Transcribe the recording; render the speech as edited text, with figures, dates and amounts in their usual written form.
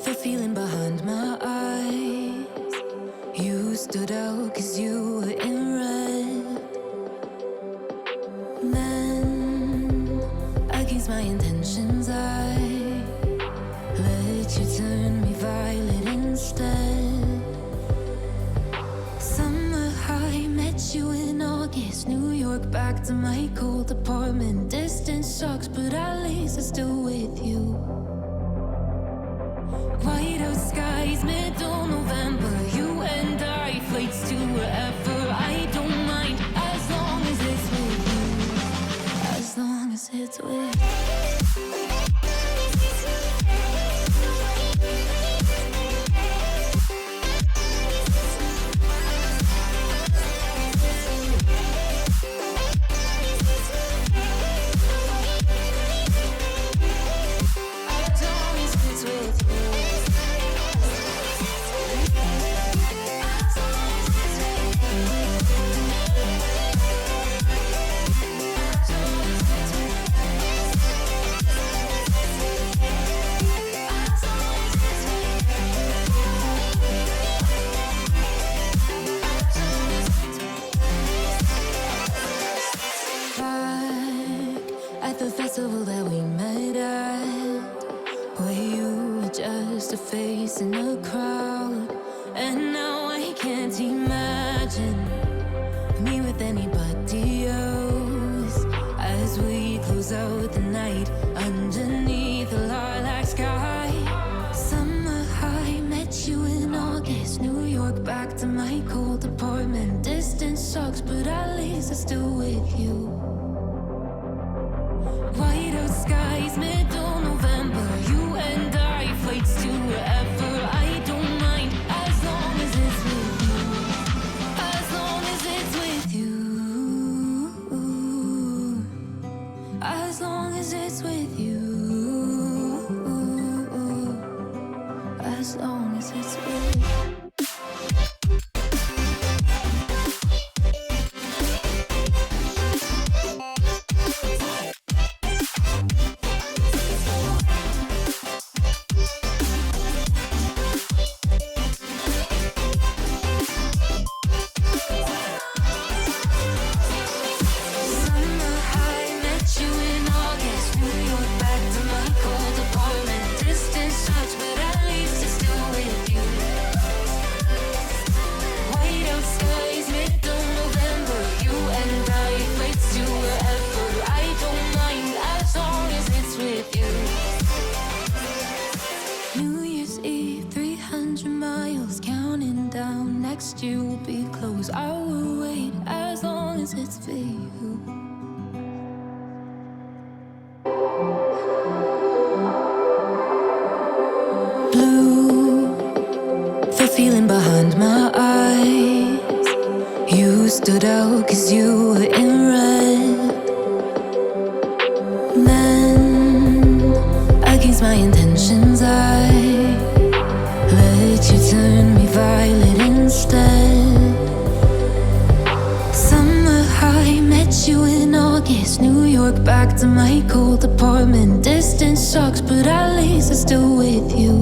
The feeling behind my eyes. You stood out 'cause you were in red. Then, against my intentions, I let you turn me violet instead. Summer high, met you in August. New York, back to my cold apartment. Distance sucks, but at least I'm still with you. White out skies, middle November. You and I, flights to wherever. I don't mind, as long as it's with you. As long as it's with you. The festival that we met at, where you were just a face in a crowd. And now I can't imagine me with anybody else. As we close out the night underneath the lilac sky. Summer high, met you in August. New York, back to my cold apartment. Distance sucks, but at least I'm still with you. White out skies, middle November. You and I, flights to wherever. I don't mind, as long as it's with you. As long as it's with you. As long as it's with you. As long as it's with you. Next year will be close. I will wait as long as it's for you. Blue, the feeling behind my eyes. You stood out 'cause you were in red. Then, against my intentions, I let you turn me violet instead. Summer high, met you in August. New York, back to my cold apartment. Distance sucks, but at least I'm still with you.